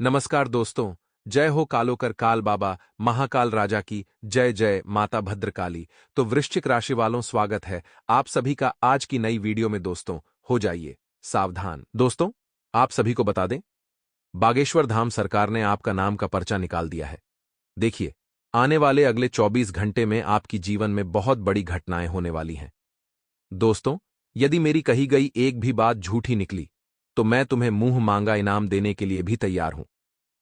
नमस्कार दोस्तों। जय हो कालोकर काल बाबा महाकाल राजा की जय जय माता भद्रकाली। तो वृश्चिक राशि वालों, स्वागत है आप सभी का आज की नई वीडियो में। दोस्तों हो जाइए सावधान। दोस्तों आप सभी को बता दें, बागेश्वर धाम सरकार ने आपका नाम का पर्चा निकाल दिया है। देखिए, आने वाले अगले 24 घंटे में आपकी जीवन में बहुत बड़ी घटनाएं होने वाली हैं। दोस्तों, यदि मेरी कही गई एक भी बात झूठी निकली तो मैं तुम्हें मुंह मांगा इनाम देने के लिए भी तैयार हूं।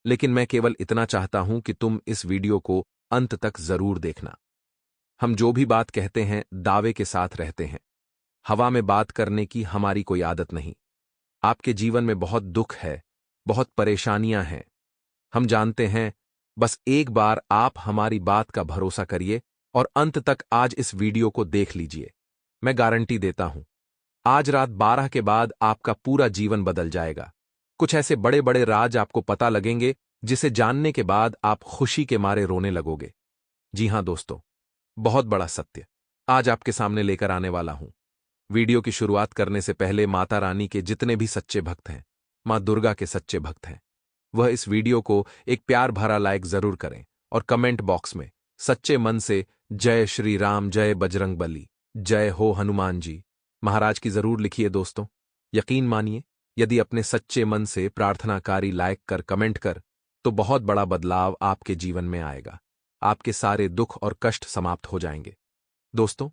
लेकिन मैं केवल इतना चाहता हूं कि तुम इस वीडियो को अंत तक जरूर देखना। हम जो भी बात कहते हैं दावे के साथ रहते हैं। हवा में बात करने की हमारी कोई आदत नहीं। आपके जीवन में बहुत दुख है, बहुत परेशानियां हैं, हम जानते हैं। बस एक बार आप हमारी बात का भरोसा करिए और अंत तक आज इस वीडियो को देख लीजिए। मैं गारंटी देता हूं, आज रात 12 के बाद आपका पूरा जीवन बदल जाएगा। कुछ ऐसे बड़े बड़े राज आपको पता लगेंगे जिसे जानने के बाद आप खुशी के मारे रोने लगोगे। जी हां दोस्तों, बहुत बड़ा सत्य आज आपके सामने लेकर आने वाला हूं। वीडियो की शुरुआत करने से पहले माता रानी के जितने भी सच्चे भक्त हैं, मां दुर्गा के सच्चे भक्त हैं, वह इस वीडियो को एक प्यार भरा लाइक जरूर करें और कमेंट बॉक्स में सच्चे मन से जय श्री राम, जय बजरंग बली, जय हो हनुमान जी महाराज की जरूर लिखिए। दोस्तों यकीन मानिए, यदि अपने सच्चे मन से प्रार्थनाकारी लाइक कर कमेंट कर, तो बहुत बड़ा बदलाव आपके जीवन में आएगा। आपके सारे दुख और कष्ट समाप्त हो जाएंगे। दोस्तों,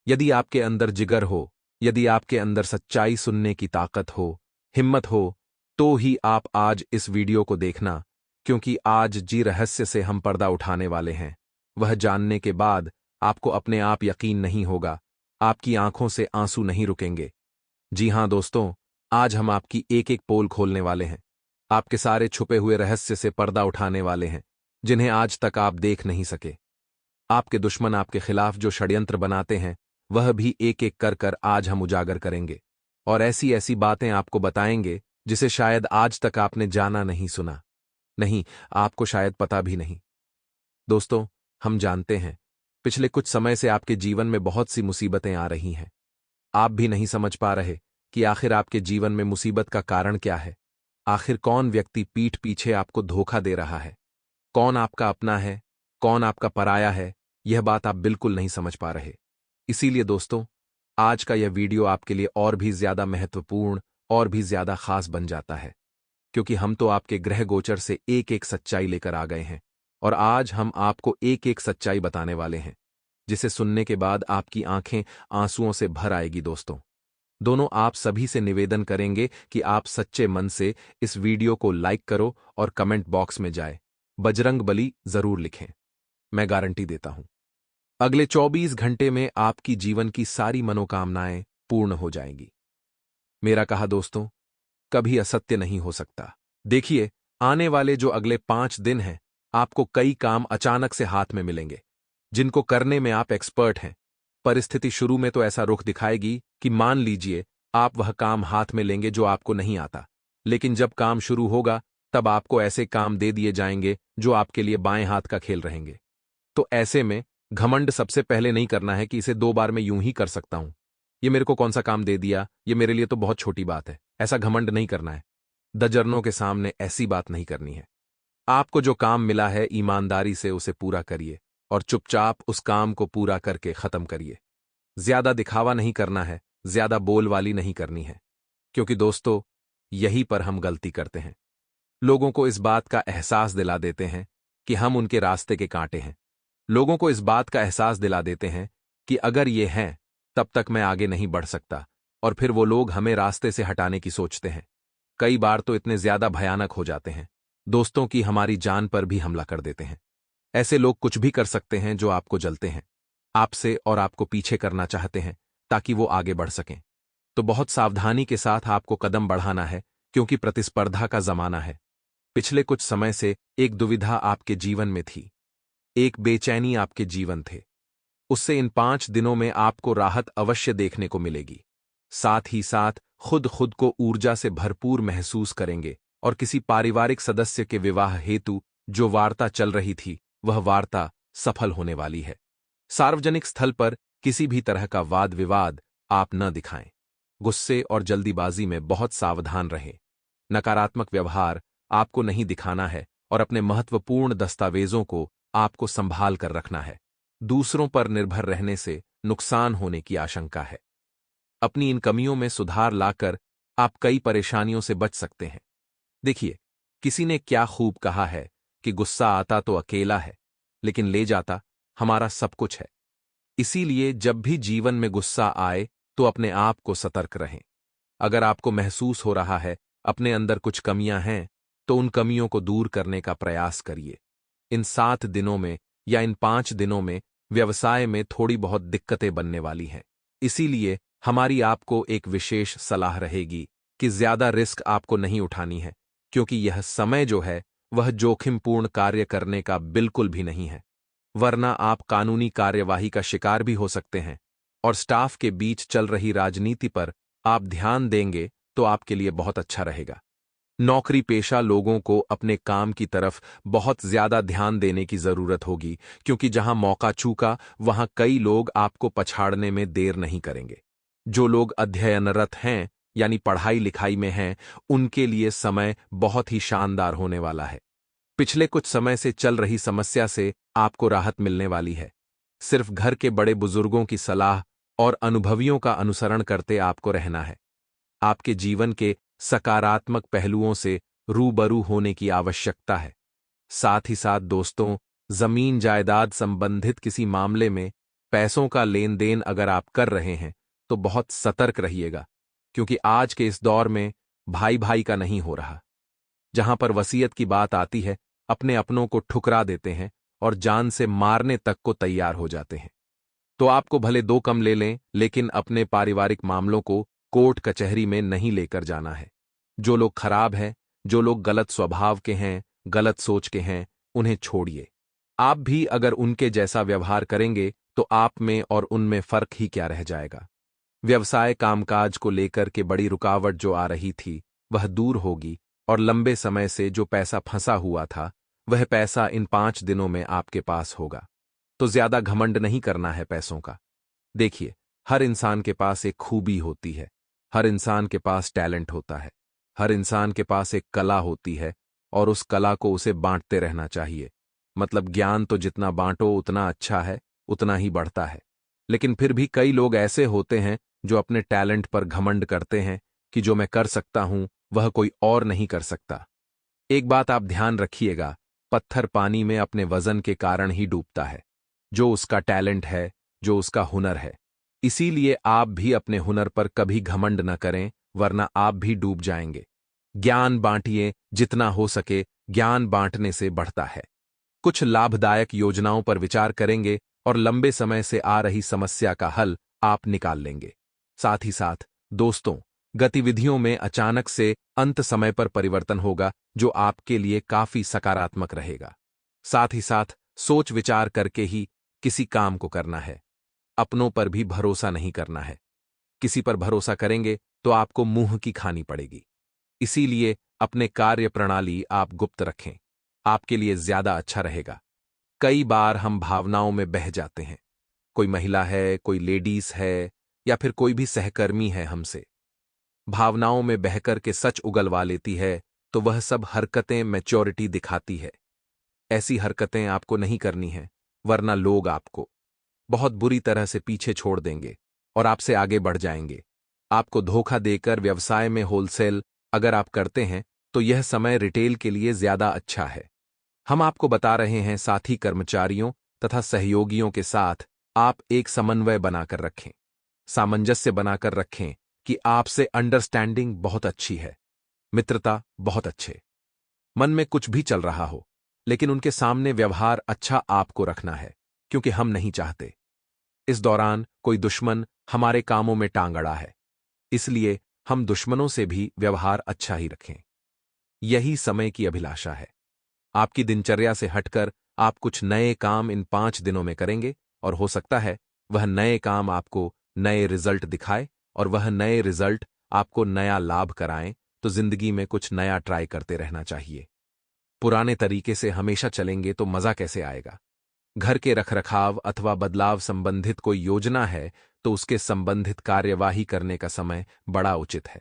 यदि आपके अंदर जिगर हो, यदि आपके अंदर सच्चाई सुनने की ताकत हो, हिम्मत हो, तो ही आप आज इस वीडियो को देखना, क्योंकि आज जी रहस्य से हम पर्दा उठाने वाले हैं। वह जानने के बाद आपको अपने आप यकीन नहीं होगा, आपकी आंखों से आंसू नहीं रुकेंगे। जी हां दोस्तों, आज हम आपकी एक एक पोल खोलने वाले हैं, आपके सारे छुपे हुए रहस्य से पर्दा उठाने वाले हैं, जिन्हें आज तक आप देख नहीं सके। आपके दुश्मन आपके खिलाफ जो षड्यंत्र बनाते हैं, वह भी एक एक कर कर आज हम उजागर करेंगे और ऐसी ऐसी बातें आपको बताएंगे जिसे शायद आज तक आपने जाना नहीं, सुना नहीं, आपको शायद पता भी नहीं। दोस्तों, हम जानते हैं पिछले कुछ समय से आपके जीवन में बहुत सी मुसीबतें आ रही हैं। आप भी नहीं समझ पा रहे कि आखिर आपके जीवन में मुसीबत का कारण क्या है। आखिर कौन व्यक्ति पीठ पीछे आपको धोखा दे रहा है, कौन आपका अपना है, कौन आपका पराया है, यह बात आप बिल्कुल नहीं समझ पा रहे। इसीलिए दोस्तों, आज का यह वीडियो आपके लिए और भी ज्यादा महत्वपूर्ण और भी ज्यादा खास बन जाता है, क्योंकि हम तो आपके ग्रह गोचर से एक एक सच्चाई लेकर आ गए हैं और आज हम आपको एक एक सच्चाई बताने वाले हैं, जिसे सुनने के बाद आपकी आंखें आंसुओं से भर आएगी। दोस्तों, दोनों आप सभी से निवेदन करेंगे कि आप सच्चे मन से इस वीडियो को लाइक करो और कमेंट बॉक्स में जाए बजरंग बली जरूर लिखें। मैं गारंटी देता हूं, अगले 24 घंटे में आपकी जीवन की सारी मनोकामनाएं पूर्ण हो जाएंगी। मेरा कहा दोस्तों, कभी असत्य नहीं हो सकता। देखिए, आने वाले जो अगले 5 दिन हैं, आपको कई काम अचानक से हाथ में मिलेंगे, जिनको करने में आप एक्सपर्ट हैं। परिस्थिति शुरू में तो ऐसा रुख दिखाएगी कि मान लीजिए आप वह काम हाथ में लेंगे जो आपको नहीं आता, लेकिन जब काम शुरू होगा तब आपको ऐसे काम दे दिए जाएंगे जो आपके लिए बाएं हाथ का खेल रहेंगे। तो ऐसे में घमंड सबसे पहले नहीं करना है कि इसे 2 बार मैं यूं ही कर सकता हूं, ये मेरे को कौन सा काम दे दिया, ये मेरे लिए तो बहुत छोटी बात है, ऐसा घमंड नहीं करना है। दजरनों के सामने ऐसी बात नहीं करनी है। आपको जो काम मिला है ईमानदारी से उसे पूरा करिए और चुपचाप उस काम को पूरा करके खत्म करिए। ज्यादा दिखावा नहीं करना है, ज्यादा बोल वाली नहीं करनी है, क्योंकि दोस्तों यहीं पर हम गलती करते हैं। लोगों को इस बात का एहसास दिला देते हैं कि हम उनके रास्ते के कांटे हैं। लोगों को इस बात का एहसास दिला देते हैं कि अगर ये हैं तब तक मैं आगे नहीं बढ़ सकता, और फिर वो लोग हमें रास्ते से हटाने की सोचते हैं। कई बार तो इतने ज्यादा भयानक हो जाते हैं दोस्तों कि हमारी जान पर भी हमला कर देते हैं। ऐसे लोग कुछ भी कर सकते हैं जो आपको जलते हैं, आपसे और आपको पीछे करना चाहते हैं ताकि वो आगे बढ़ सकें। तो बहुत सावधानी के साथ आपको कदम बढ़ाना है, क्योंकि प्रतिस्पर्धा का जमाना है। पिछले कुछ समय से एक दुविधा आपके जीवन में थी, एक बेचैनी आपके जीवन थे। उससे इन 5 दिनों में आपको राहत अवश्य देखने को मिलेगी। साथ ही साथ खुद को ऊर्जा से भरपूर महसूस करेंगे और किसी पारिवारिक सदस्य के विवाह हेतु जो वार्ता चल रही थी, वह वार्ता सफल होने वाली है। सार्वजनिक स्थल पर किसी भी तरह का वाद विवाद आप न दिखाएं। गुस्से और जल्दीबाजी में बहुत सावधान रहें। नकारात्मक व्यवहार आपको नहीं दिखाना है और अपने महत्वपूर्ण दस्तावेजों को आपको संभाल कर रखना है। दूसरों पर निर्भर रहने से नुकसान होने की आशंका है। अपनी इन कमियों में सुधार लाकर आप कई परेशानियों से बच सकते हैं। देखिए, किसी ने क्या खूब कहा है कि गुस्सा आता तो अकेला है, लेकिन ले जाता हमारा सब कुछ है। इसीलिए जब भी जीवन में गुस्सा आए तो अपने आप को सतर्क रहें। अगर आपको महसूस हो रहा है अपने अंदर कुछ कमियां हैं, तो उन कमियों को दूर करने का प्रयास करिए। इन 7 दिनों में या इन 5 दिनों में व्यवसाय में थोड़ी बहुत दिक्कतें बनने वाली हैं। इसीलिए हमारी आपको एक विशेष सलाह रहेगी कि ज्यादा रिस्क आपको नहीं उठानी है, क्योंकि यह समय जो है वह जोखिमपूर्ण कार्य करने का बिल्कुल भी नहीं है। वरना आप कानूनी कार्यवाही का शिकार भी हो सकते हैं। और स्टाफ के बीच चल रही राजनीति पर आप ध्यान देंगे तो आपके लिए बहुत अच्छा रहेगा। नौकरी पेशा लोगों को अपने काम की तरफ बहुत ज्यादा ध्यान देने की जरूरत होगी, क्योंकि जहां मौका चूका वहां कई लोग आपको पछाड़ने में देर नहीं करेंगे। जो लोग अध्ययनरत हैं यानी पढ़ाई लिखाई में हैं, उनके लिए समय बहुत ही शानदार होने वाला है। पिछले कुछ समय से चल रही समस्या से आपको राहत मिलने वाली है। सिर्फ घर के बड़े बुजुर्गों की सलाह और अनुभवियों का अनुसरण करते आपको रहना है। आपके जीवन के सकारात्मक पहलुओं से रूबरू होने की आवश्यकता है। साथ ही साथ दोस्तों, जमीन जायदाद संबंधित किसी मामले में पैसों का लेन देन अगर आप कर रहे हैं तो बहुत सतर्क रहिएगा, क्योंकि आज के इस दौर में भाई भाई का नहीं हो रहा। जहां पर वसीयत की बात आती है, अपने अपनों को ठुकरा देते हैं और जान से मारने तक को तैयार हो जाते हैं। तो आपको भले 2 कम ले लें, लेकिन अपने पारिवारिक मामलों को कोर्ट कचहरी में नहीं लेकर जाना है। जो लोग खराब हैं, जो लोग गलत स्वभाव के हैं, गलत सोच के हैं, उन्हें छोड़िए। आप भी अगर उनके जैसा व्यवहार करेंगे तो आप में और उनमें फर्क ही क्या रह जाएगा। व्यवसाय कामकाज को लेकर के बड़ी रुकावट जो आ रही थी वह दूर होगी, और लंबे समय से जो पैसा फंसा हुआ था वह पैसा इन 5 दिनों में आपके पास होगा। तो ज्यादा घमंड नहीं करना है पैसों का। देखिए, हर इंसान के पास एक खूबी होती है, हर इंसान के पास टैलेंट होता है, हर इंसान के पास एक कला होती है, और उस कला को उसे बांटते रहना चाहिए। मतलब ज्ञान तो जितना बांटो उतना अच्छा है, उतना ही बढ़ता है। लेकिन फिर भी कई लोग ऐसे होते हैं जो अपने टैलेंट पर घमंड करते हैं कि जो मैं कर सकता हूं वह कोई और नहीं कर सकता। एक बात आप ध्यान रखिएगा, पत्थर पानी में अपने वजन के कारण ही डूबता है। जो उसका टैलेंट है, जो उसका हुनर है। इसीलिए आप भी अपने हुनर पर कभी घमंड न करें, वरना आप भी डूब जाएंगे। ज्ञान बांटिए, जितना हो सके ज्ञान बांटने से बढ़ता है। कुछ लाभदायक योजनाओं पर विचार करेंगे और लंबे समय से आ रही समस्या का हल आप निकाल लेंगे। साथ ही साथ दोस्तों, गतिविधियों में अचानक से अंत समय पर परिवर्तन होगा, जो आपके लिए काफी सकारात्मक रहेगा। साथ ही साथ सोच विचार करके ही किसी काम को करना है। अपनों पर भी भरोसा नहीं करना है। किसी पर भरोसा करेंगे तो आपको मुंह की खानी पड़ेगी। इसीलिए अपने कार्य प्रणाली आप गुप्त रखें, आपके लिए ज्यादा अच्छा रहेगा। कई बार हम भावनाओं में बह जाते हैं। कोई महिला है, कोई लेडीज है, या फिर कोई भी सहकर्मी है हमसे। भावनाओं में बहकर के सच उगलवा लेती है, तो वह सब हरकतें मैच्योरिटी दिखाती है। ऐसी हरकतें आपको नहीं करनी हैं, वरना लोग आपको बहुत बुरी तरह से पीछे छोड़ देंगे और आपसे आगे बढ़ जाएंगे। आपको धोखा देकर व्यवसाय में होलसेल अगर आप करते हैं तो यह समय रिटेल के लिए ज्यादा अच्छा है। हम आपको बता रहे हैं, साथी कर्मचारियों तथा सहयोगियों के साथ आप एक समन्वय बनाकर रखें, सामंजस्य बनाकर रखें कि आपसे अंडरस्टैंडिंग बहुत अच्छी है, मित्रता बहुत अच्छे। मन में कुछ भी चल रहा हो, लेकिन उनके सामने व्यवहार अच्छा आपको रखना है, क्योंकि हम नहीं चाहते इस दौरान कोई दुश्मन हमारे कामों में टांग अड़ा है। इसलिए हम दुश्मनों से भी व्यवहार अच्छा ही रखें। यही समय की अभिलाषा है। आपकी दिनचर्या से हटकर आप कुछ नए काम इन 5 दिनों में करेंगे, और हो सकता है वह नए काम आपको नए रिजल्ट दिखाए, और वह नए रिजल्ट आपको नया लाभ कराएं। तो जिंदगी में कुछ नया ट्राई करते रहना चाहिए। पुराने तरीके से हमेशा चलेंगे तो मजा कैसे आएगा। घर के रखरखाव अथवा बदलाव संबंधित कोई योजना है तो उसके संबंधित कार्यवाही करने का समय बड़ा उचित है।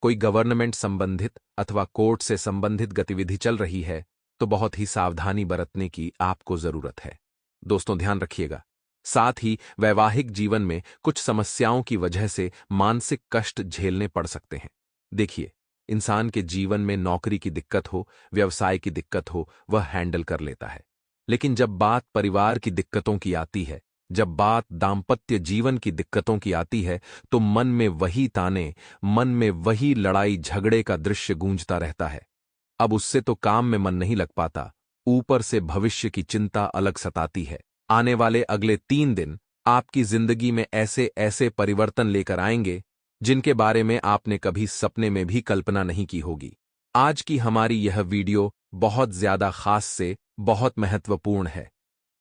कोई गवर्नमेंट संबंधित अथवा कोर्ट से संबंधित गतिविधि चल रही है तो बहुत ही सावधानी बरतने की आपको जरूरत है। दोस्तों ध्यान रखिएगा। साथ ही वैवाहिक जीवन में कुछ समस्याओं की वजह से मानसिक कष्ट झेलने पड़ सकते हैं। देखिए, इंसान के जीवन में नौकरी की दिक्कत हो, व्यवसाय की दिक्कत हो, वह हैंडल कर लेता है। लेकिन जब बात परिवार की दिक्कतों की आती है, जब बात दाम्पत्य जीवन की दिक्कतों की आती है, तो मन में वही ताने, मन में वही लड़ाई झगड़े का दृश्य गूंजता रहता है। अब उससे तो काम में मन नहीं लग पाता, ऊपर से भविष्य की चिंता अलग सताती है। आने वाले अगले 3 दिन आपकी जिंदगी में ऐसे ऐसे परिवर्तन लेकर आएंगे जिनके बारे में आपने कभी सपने में भी कल्पना नहीं की होगी। आज की हमारी यह वीडियो बहुत ज्यादा खास से बहुत महत्वपूर्ण है।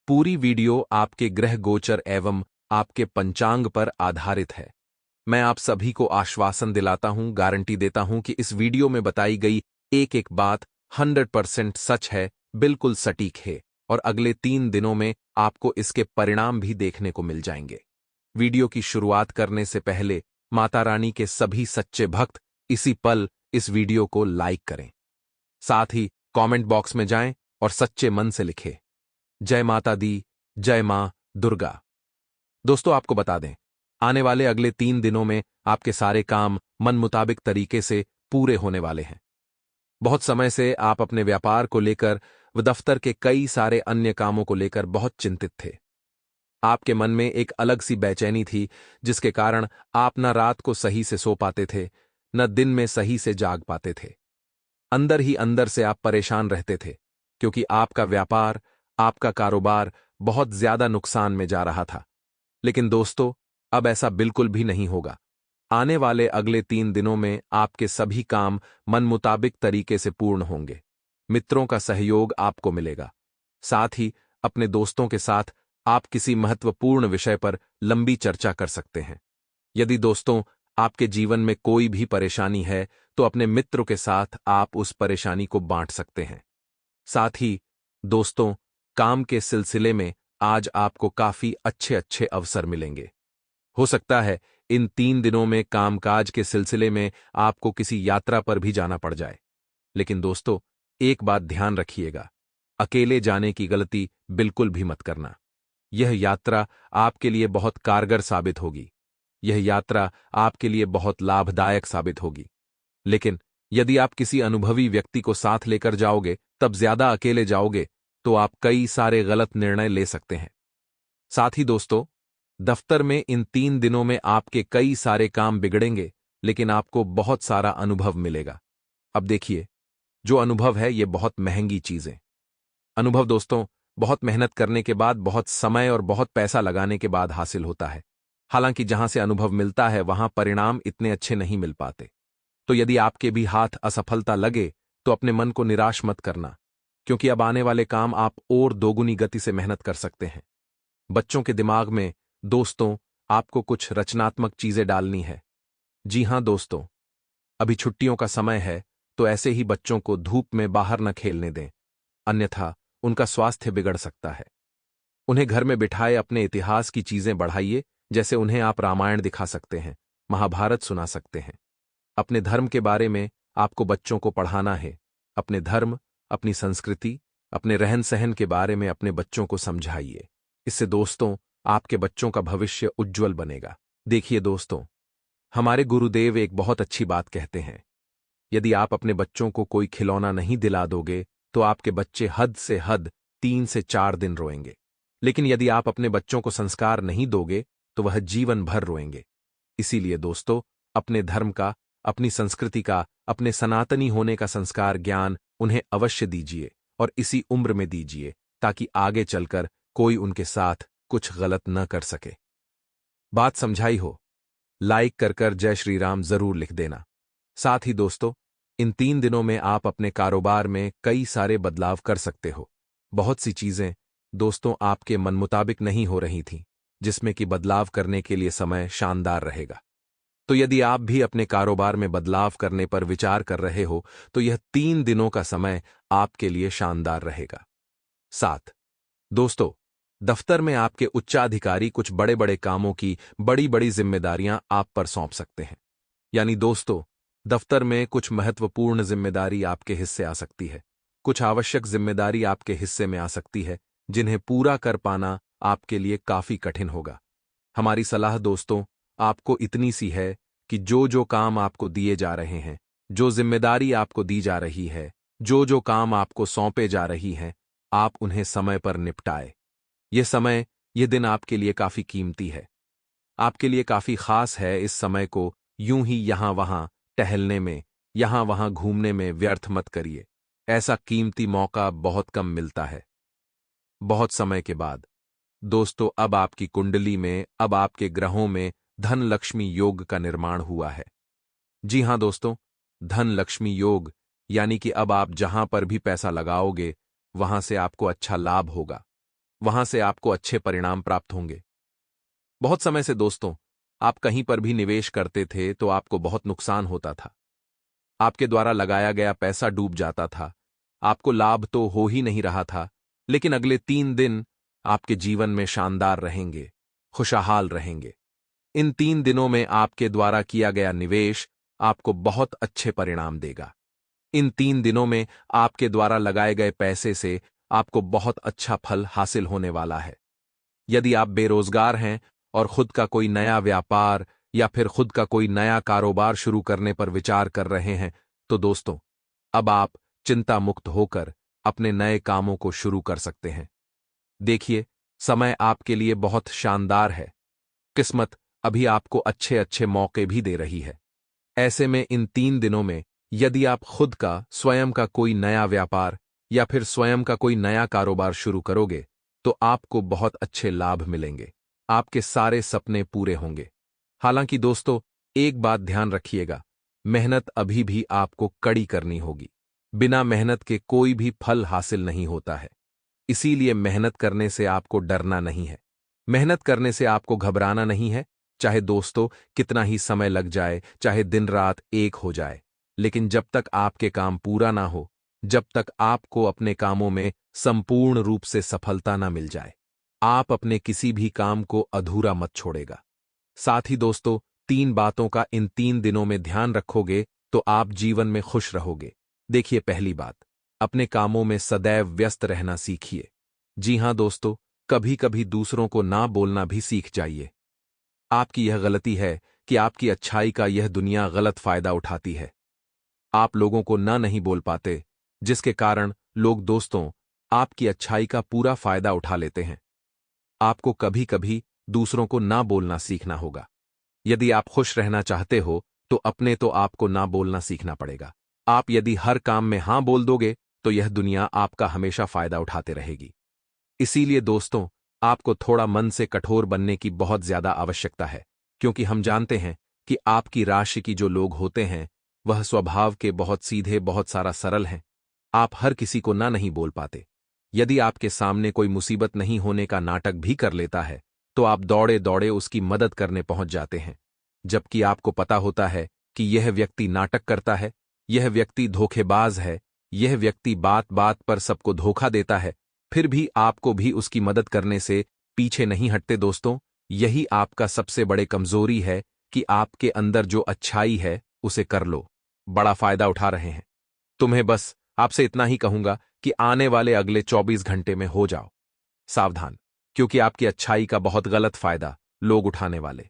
पूरी वीडियो आपके ग्रह गोचर एवं आपके पंचांग पर आधारित है। मैं आप सभी को आश्वासन दिलाता हूं, गारंटी देता हूं कि इस वीडियो में बताई गई एक एक बात 100% सच है, बिल्कुल सटीक है और अगले 3 दिनों में आपको इसके परिणाम भी देखने को मिल जाएंगे। वीडियो की शुरुआत करने से पहले माता रानी के सभी सच्चे भक्त इसी पल इस वीडियो को लाइक करें। साथ ही कमेंट बॉक्स में जाएं और सच्चे मन से लिखें, जय माता दी, जय मां दुर्गा। दोस्तों आपको बता दें, आने वाले अगले 3 दिनों में आपके सारे काम मन मुताबिक तरीके से पूरे होने वाले हैं। बहुत समय से आप अपने व्यापार को लेकर व दफ्तर के कई सारे अन्य कामों को लेकर बहुत चिंतित थे। आपके मन में एक अलग सी बेचैनी थी जिसके कारण आप न रात को सही से सो पाते थे, न दिन में सही से जाग पाते थे। अंदर ही अंदर से आप परेशान रहते थे क्योंकि आपका व्यापार, आपका कारोबार बहुत ज्यादा नुकसान में जा रहा था। लेकिन दोस्तों, अब ऐसा बिल्कुल भी नहीं होगा। आने वाले अगले 3 दिनों में आपके सभी काम मन मुताबिक तरीके से पूर्ण होंगे। मित्रों का सहयोग आपको मिलेगा। साथ ही अपने दोस्तों के साथ आप किसी महत्वपूर्ण विषय पर लंबी चर्चा कर सकते हैं। यदि दोस्तों आपके जीवन में कोई भी परेशानी है तो अपने मित्रों के साथ आप उस परेशानी को बांट सकते हैं। साथ ही दोस्तों, काम के सिलसिले में आज आपको काफी अच्छे अच्छे अवसर मिलेंगे। हो सकता है इन 3 दिनों में कामकाज के सिलसिले में आपको किसी यात्रा पर भी जाना पड़ जाए। लेकिन दोस्तों, एक बात ध्यान रखिएगा, अकेले जाने की गलती बिल्कुल भी मत करना। यह यात्रा आपके लिए बहुत कारगर साबित होगी। यह यात्रा आपके लिए बहुत लाभदायक साबित होगी। लेकिन यदि आप किसी अनुभवी व्यक्ति को साथ लेकर जाओगे, तब ज्यादा अकेले जाओगे तो आप कई सारे गलत निर्णय ले सकते हैं। साथ ही दोस्तों, दफ्तर में इन 3 दिनों में आपके कई सारे काम बिगड़ेंगे, लेकिन आपको बहुत सारा अनुभव मिलेगा। अब देखिए, जो अनुभव है ये बहुत महंगी चीजें। अनुभव दोस्तों बहुत मेहनत करने के बाद, बहुत समय और बहुत पैसा लगाने के बाद हासिल होता है। हालांकि जहां से अनुभव मिलता है वहां परिणाम इतने अच्छे नहीं मिल पाते। तो यदि आपके भी हाथ असफलता लगे तो अपने मन को निराश मत करना, क्योंकि अब आने वाले काम आप और दोगुनी गति से मेहनत कर सकते हैं। बच्चों के दिमाग में दोस्तों आपको कुछ रचनात्मक चीजें डालनी है। जी हां दोस्तों, अभी छुट्टियों का समय है तो ऐसे ही बच्चों को धूप में बाहर न खेलने दें, अन्यथा उनका स्वास्थ्य बिगड़ सकता है। उन्हें घर में बिठाए अपने इतिहास की चीजें बढ़ाइए, जैसे उन्हें आप रामायण दिखा सकते हैं, महाभारत सुना सकते हैं। अपने धर्म के बारे में आपको बच्चों को पढ़ाना है। अपने धर्म, अपनी संस्कृति, अपने रहन सहन के बारे में अपने बच्चों को समझाइए। इससे दोस्तों आपके बच्चों का भविष्य उज्ज्वल बनेगा। देखिए दोस्तों, हमारे गुरुदेव एक बहुत अच्छी बात कहते हैं, यदि आप अपने बच्चों को कोई खिलौना नहीं दिला दोगे तो आपके बच्चे हद से हद 3 से 4 दिन रोएंगे। लेकिन यदि आप अपने बच्चों को संस्कार नहीं दोगे तो वह जीवन भर रोएंगे। इसीलिए दोस्तों, अपने धर्म का, अपनी संस्कृति का, अपने सनातनी होने का संस्कार ज्ञान उन्हें अवश्य दीजिए और इसी उम्र में दीजिए, ताकि आगे चलकर कोई उनके साथ कुछ गलत न कर सके। बात समझाई हो? लाइक कर जय श्री राम जरूर लिख देना। साथ ही दोस्तों, इन 3 दिनों में आप अपने कारोबार में कई सारे बदलाव कर सकते हो। बहुत सी चीजें दोस्तों आपके मन मुताबिक नहीं हो रही थीं, जिसमें कि बदलाव करने के लिए समय शानदार रहेगा। तो यदि आप भी अपने कारोबार में बदलाव करने पर विचार कर रहे हो तो यह 3 दिनों का समय आपके लिए शानदार रहेगा। 7 दोस्तों, दफ्तर में आपके उच्चाधिकारी कुछ बड़े बड़े कामों की बड़ी बड़ी जिम्मेदारियां आप पर सौंप सकते हैं। यानी दोस्तों, दफ्तर में कुछ महत्वपूर्ण जिम्मेदारी आपके हिस्से आ सकती है। कुछ आवश्यक जिम्मेदारी आपके हिस्से में आ सकती है, जिन्हें पूरा कर पाना आपके लिए काफी कठिन होगा। हमारी सलाह दोस्तों आपको इतनी सी है कि जो जो काम आपको दिए जा रहे हैं, जो जिम्मेदारी आपको दी जा रही है, जो जो काम आपको सौंपे जा रही हैं, आप उन्हें समय पर निपटाए। ये समय, ये दिन आपके लिए काफी कीमती है, आपके लिए काफी खास है। इस समय को यूं ही यहां वहां टहलने में, यहां वहां घूमने में व्यर्थ मत करिए। ऐसा कीमती मौका बहुत कम मिलता है। बहुत समय के बाद दोस्तों अब आपकी कुंडली में, अब आपके ग्रहों में धन लक्ष्मी योग का निर्माण हुआ है। जी हां दोस्तों, धन लक्ष्मी योग यानी कि अब आप जहां पर भी पैसा लगाओगे वहां से आपको अच्छा लाभ होगा, वहां से आपको अच्छे परिणाम प्राप्त होंगे। बहुत समय से दोस्तों आप कहीं पर भी निवेश करते थे तो आपको बहुत नुकसान होता था। आपके द्वारा लगाया गया पैसा डूब जाता था, आपको लाभ तो हो ही नहीं रहा था। लेकिन अगले 3 दिन आपके जीवन में शानदार रहेंगे, खुशहाल रहेंगे। इन 3 दिनों में आपके द्वारा किया गया निवेश आपको बहुत अच्छे परिणाम देगा। इन 3 दिनों में आपके द्वारा लगाए गए पैसे से आपको बहुत अच्छा फल हासिल होने वाला है। यदि आप बेरोजगार हैं और खुद का कोई नया व्यापार या फिर खुद का कोई नया कारोबार शुरू करने पर विचार कर रहे हैं, तो दोस्तों अब आप चिंता मुक्त होकर अपने नए कामों को शुरू कर सकते हैं। देखिए, समय आपके लिए बहुत शानदार है। किस्मत अभी आपको अच्छे अच्छे मौके भी दे रही है। ऐसे में इन 3 दिनों में यदि आप खुद का, स्वयं का कोई नया व्यापार या फिर स्वयं का कोई नया कारोबार शुरू करोगे तो आपको बहुत अच्छे लाभ मिलेंगे, आपके सारे सपने पूरे होंगे। हालांकि दोस्तों एक बात ध्यान रखिएगा, मेहनत अभी भी आपको कड़ी करनी होगी। बिना मेहनत के कोई भी फल हासिल नहीं होता है। इसीलिए मेहनत करने से आपको डरना नहीं है, मेहनत करने से आपको घबराना नहीं है। चाहे दोस्तों कितना ही समय लग जाए, चाहे दिन रात एक हो जाए, लेकिन जब तक आपके काम पूरा ना हो, जब तक आपको अपने कामों में संपूर्ण रूप से सफलता ना मिल जाए, आप अपने किसी भी काम को अधूरा मत छोड़ेगा। साथ ही दोस्तों 3 बातों का इन 3 दिनों में ध्यान रखोगे तो आप जीवन में खुश रहोगे। देखिए, पहली बात, अपने कामों में सदैव व्यस्त रहना सीखिए। जी हां दोस्तों, कभी कभी दूसरों को ना बोलना भी सीख जाइए। आपकी यह गलती है कि आपकी अच्छाई का यह दुनिया गलत फायदा उठाती है। आप लोगों को ना नहीं बोल पाते, जिसके कारण लोग दोस्तों आपकी अच्छाई का पूरा फायदा उठा लेते हैं। आपको कभी कभी दूसरों को ना बोलना सीखना होगा। यदि आप खुश रहना चाहते हो तो अपने तो आपको ना बोलना सीखना पड़ेगा। आप यदि हर काम में हां बोल दोगे तो यह दुनिया आपका हमेशा फायदा उठाते रहेगी। इसीलिए दोस्तों आपको थोड़ा मन से कठोर बनने की बहुत ज्यादा आवश्यकता है, क्योंकि हम जानते हैं कि आपकी राशि की जो लोग होते हैं वह स्वभाव के बहुत सीधे, बहुत सारा सरल हैं। आप हर किसी को ना नहीं बोल पाते। यदि आपके सामने कोई मुसीबत नहीं होने का नाटक भी कर लेता है तो आप दौड़े दौड़े उसकी मदद करने पहुंच जाते हैं, जबकि आपको पता होता है कि यह व्यक्ति नाटक करता है, यह व्यक्ति धोखेबाज है, यह व्यक्ति बात बात पर सबको धोखा देता है, फिर भी आपको भी उसकी मदद करने से पीछे नहीं हटते। दोस्तों यही आपका सबसे बड़े कमजोरी है कि आपके अंदर जो अच्छाई है उसे कर लो, बड़ा फायदा उठा रहे हैं। तुम्हें बस आपसे इतना ही कहूंगा कि आने वाले अगले 24 घंटे में हो जाओ सावधान, क्योंकि आपकी अच्छाई का बहुत गलत फायदा लोग उठाने वाले।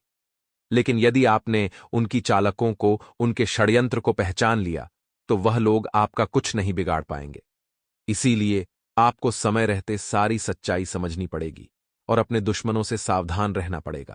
लेकिन यदि आपने उनकी चालकों को, उनके षड्यंत्र को पहचान लिया तो वह लोग आपका कुछ नहीं बिगाड़ पाएंगे। इसीलिए आपको समय रहते सारी सच्चाई समझनी पड़ेगी और अपने दुश्मनों से सावधान रहना पड़ेगा।